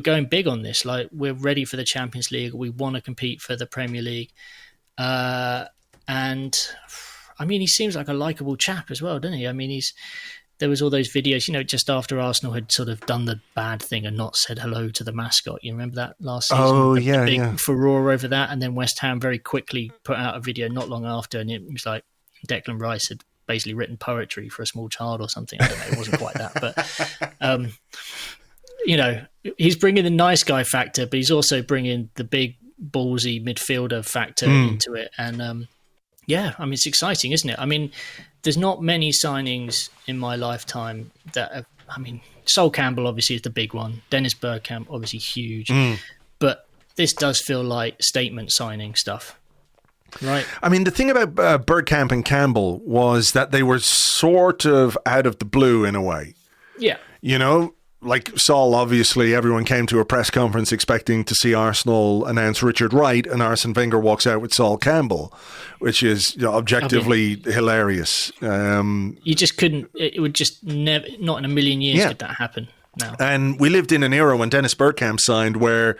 going big on this. Like, we're ready for the Champions League. We want to compete for the Premier League. And I mean, he seems like a likable chap as well, doesn't he? I mean, there was all those videos, you know, just after Arsenal had sort of done the bad thing and not said hello to the mascot. You remember that last season? Oh, the big furore over that. And then West Ham very quickly put out a video not long after, and it was like Declan Rice had basically written poetry for a small child or something. I don't know. It wasn't quite that. But, you know, he's bringing the nice guy factor, but he's also bringing the big ballsy midfielder factor into it. And, I mean, it's exciting, isn't it? I mean, there's not many signings in my lifetime that have, I mean, Sol Campbell obviously is the big one. Dennis Bergkamp, obviously huge. But this does feel like statement signing stuff. Right. I mean, the thing about Bergkamp and Campbell was that they were sort of out of the blue in a way. Yeah. You know, like Sol, obviously, everyone came to a press conference expecting to see Arsenal announce Richard Wright, and Arsene Wenger walks out with Sol Campbell, which is objectively hilarious. You just couldn't. It would just never, not in a million years could that happen now. And we lived in an era when Dennis Bergkamp signed where,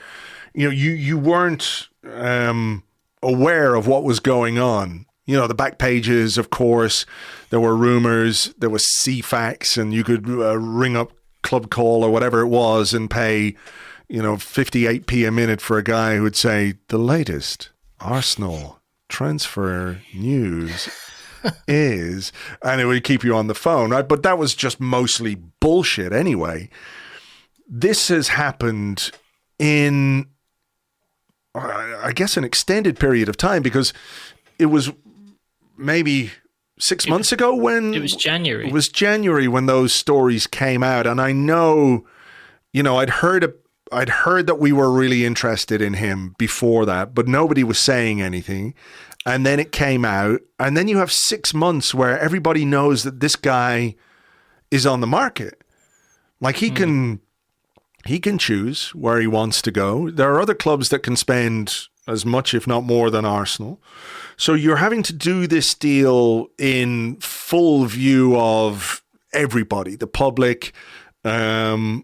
you weren't aware of what was going on. The back pages, of course, there were rumours, there was CFAX, and you could ring up Club Call or whatever it was and pay, 58p a minute for a guy who would say, the latest Arsenal transfer news is, and it would keep you on the phone, right? But that was just mostly bullshit anyway. This has happened in, I guess, an extended period of time, because it was maybe 6 months ago when... It was January. It was January when those stories came out. And I know, I'd heard that we were really interested in him before that, but nobody was saying anything. And then it came out. And then you have 6 months where everybody knows that this guy is on the market. Like, he can choose where he wants to go. There are other clubs that can spend as much, if not more, than Arsenal. So you're having to do this deal in full view of everybody, the public. I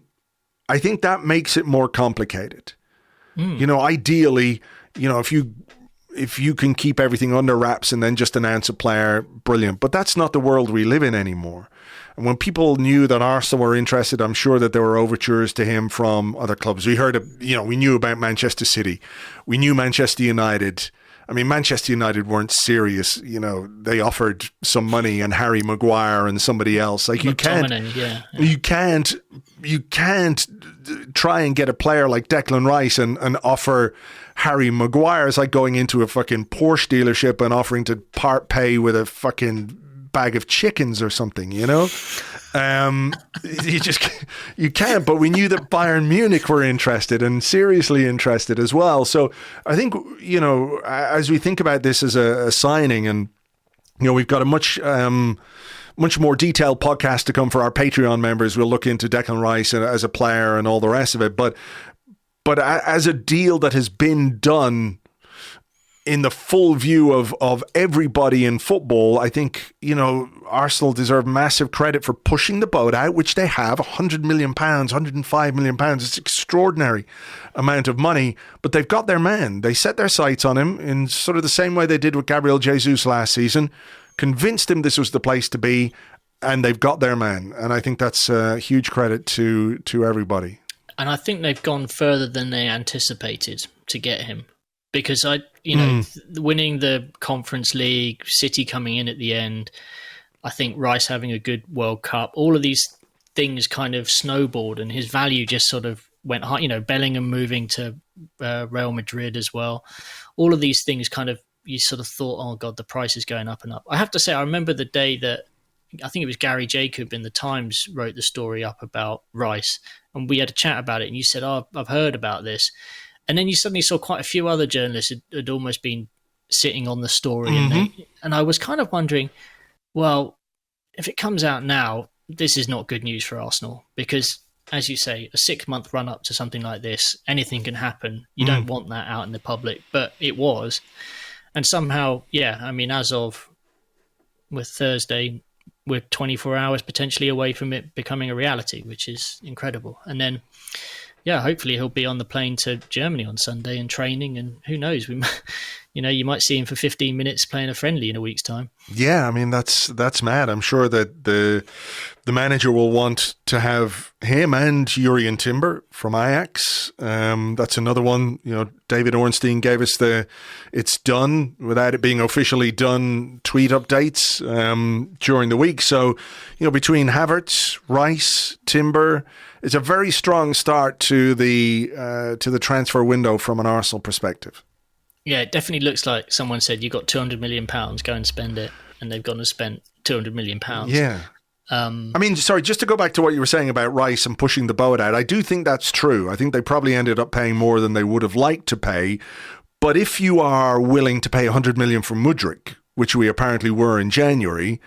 think that makes it more complicated. Ideally, if you can keep everything under wraps and then just announce a player, brilliant. But that's not the world we live in anymore. And when people knew that Arsenal were interested, I'm sure that there were overtures to him from other clubs. We heard, we knew about Manchester City. We knew Manchester United. I mean, Manchester United weren't serious. They offered some money and Harry Maguire and somebody else. Like, you can't try and get a player like Declan Rice and offer Harry Maguire. It's like going into a fucking Porsche dealership and offering to part pay with a fucking bag of chickens or something, you can't. But we knew that Bayern Munich were interested, and seriously interested as well. So I think, as we think about this as a signing, and we've got a much more detailed podcast to come for our Patreon members. We'll look into Declan Rice as a player and all the rest of it, but as a deal that has been done in the full view of everybody in football, I think, Arsenal deserve massive credit for pushing the boat out, which they have, £100 million, £105 million. It's an extraordinary amount of money, but they've got their man. They set their sights on him in sort of the same way they did with Gabriel Jesus last season, convinced him this was the place to be, and they've got their man. And I think that's a huge credit to everybody. And I think they've gone further than they anticipated to get him. Because winning the Conference League, City coming in at the end, I think Rice having a good World Cup, all of these things kind of snowballed, and his value just sort of went high. Bellingham moving to Real Madrid as well. All of these things kind of, you sort of thought, oh God, the price is going up and up. I have to say, I remember the day that, I think it was Gary Jacob in the Times wrote the story up about Rice, and we had a chat about it, and you said, oh, I've heard about this. And then you suddenly saw quite a few other journalists had almost been sitting on the story. Mm-hmm. And I was kind of wondering, well, if it comes out now, this is not good news for Arsenal. Because, as you say, a 6-month run-up to something like this, anything can happen. You don't want that out in the public. But it was. And somehow, as of with Thursday, we're 24 hours potentially away from it becoming a reality, which is incredible. And then... hopefully he'll be on the plane to Germany on Sunday and training, and who knows, you might see him for 15 minutes playing a friendly in a week's time. Yeah, I mean, that's mad. I'm sure that the manager will want to have him and Jurrien Timber from Ajax. That's another one. David Ornstein gave us the "it's done" without it being officially done tweet updates during the week. So, between Havertz, Rice, Timber, it's a very strong start to the transfer window from an Arsenal perspective. Yeah, it definitely looks like someone said, you got £200 million, go and spend it. And they've gone and spent £200 million. Yeah. Sorry, just to go back to what you were saying about Rice and pushing the boat out, I do think that's true. I think they probably ended up paying more than they would have liked to pay. But if you are willing to pay £100 million for Mudryk, which we apparently were in January,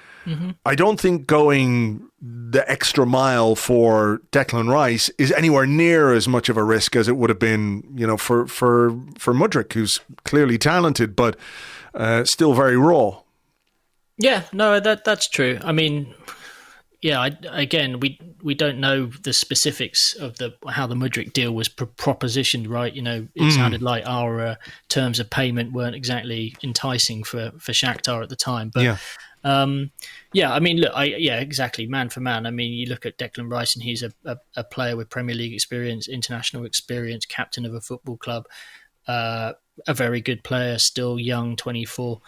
I don't think going the extra mile for Declan Rice is anywhere near as much of a risk as it would have been, for Mudryk, who's clearly talented, but still very raw. Yeah, no, that's true. I mean, yeah, we don't know the specifics of how the Mudryk deal was propositioned, right? It sounded like our terms of payment weren't exactly enticing for Shakhtar at the time. But I mean, look, exactly, man for man. I mean, you look at Declan Rice, and he's a player with Premier League experience, international experience, captain of a football club, a very good player, still young, 24.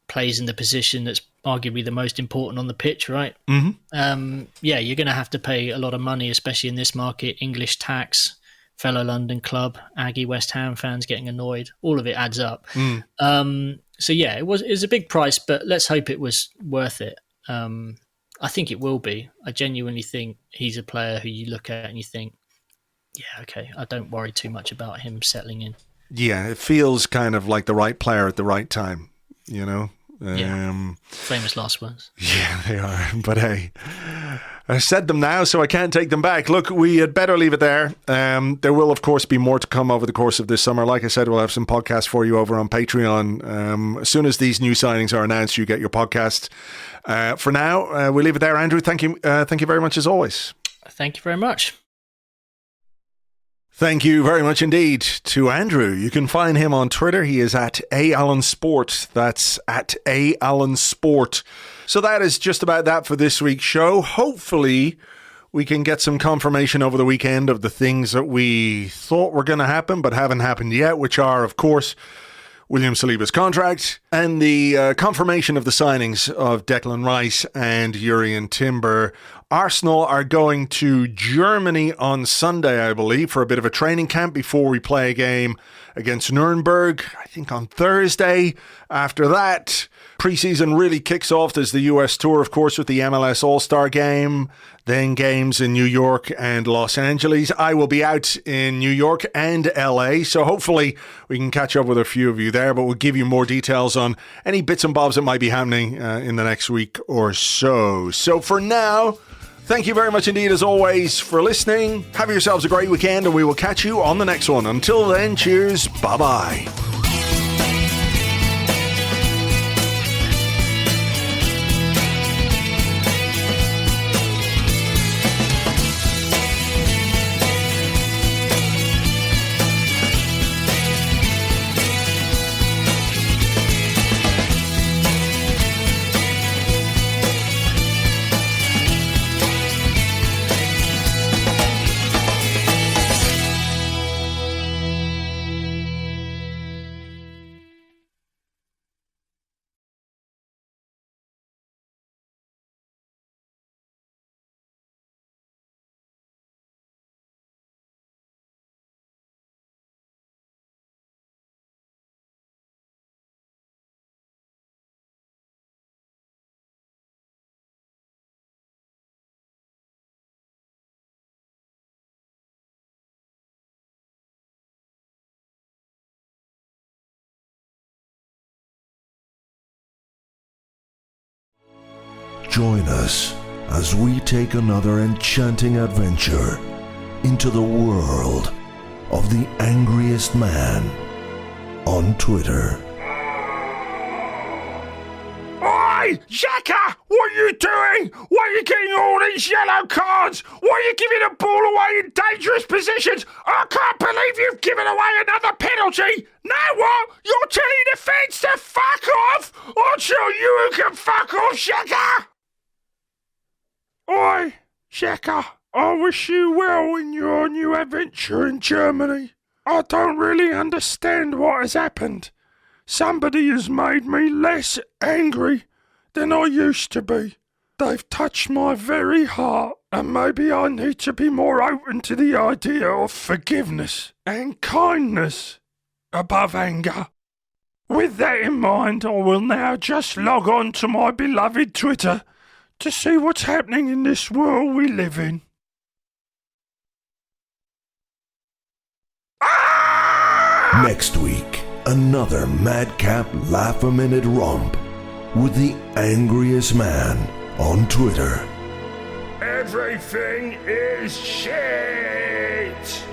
Plays in the position that's arguably the most important on the pitch, right? You're going to have to pay a lot of money, especially in this market. English tax, fellow London club, Aggie West Ham fans getting annoyed. All of it adds up. It was a big price, but let's hope it was worth it. I think it will be. I genuinely think he's a player who you look at and you think, yeah, okay, I don't worry too much about him settling in. Yeah, it feels kind of like the right player at the right time, Famous last words. Yeah, they are. But hey, I said them now, so I can't take them back. Look, we had better leave it there. There will, of course, be more to come over the course of this summer. Like I said, we'll have some podcasts for you over on Patreon. As soon as these new signings are announced, you get your podcast. For now, we'll leave it there. Andrew, thank you very much as always. Thank you very much. Thank you very much indeed to Andrew. You can find him on Twitter. He is at @AllenSport. That's at @AllenSport. So that is just about that for this week's show. Hopefully, we can get some confirmation over the weekend of the things that we thought were going to happen but haven't happened yet, which are, of course, William Saliba's contract and the confirmation of the signings of Declan Rice and Jurrien Timber. Arsenal are going to Germany on Sunday, I believe, for a bit of a training camp before we play a game against Nuremberg, I think on Thursday. After that, preseason really kicks off. There's the US tour, of course, with the MLS All-Star game, then games in New York and Los Angeles. I will be out in New York and LA, so hopefully we can catch up with a few of you there, but we'll give you more details on any bits and bobs that might be happening in the next week or so. So for now, thank you very much indeed, as always, for listening. Have yourselves a great weekend, and we will catch you on the next one. Until then, cheers. Bye-bye. Join us as we take another enchanting adventure into the world of the angriest man on Twitter. Oi! Xhaka! What are you doing? Why are you getting all these yellow cards? Why are you giving the ball away in dangerous positions? I can't believe you've given away another penalty! Now what? You're telling the fans to fuck off? I'll show you who can fuck off, Xhaka! Oi, Xhaka, I wish you well in your new adventure in Germany. I don't really understand what has happened. Somebody has made me less angry than I used to be. They've touched my very heart, and maybe I need to be more open to the idea of forgiveness and kindness above anger. With that in mind, I will now just log on to my beloved Twitter to see what's happening in this world we live in. Next week another madcap laugh-a-minute romp with the angriest man on Twitter. Everything is shit!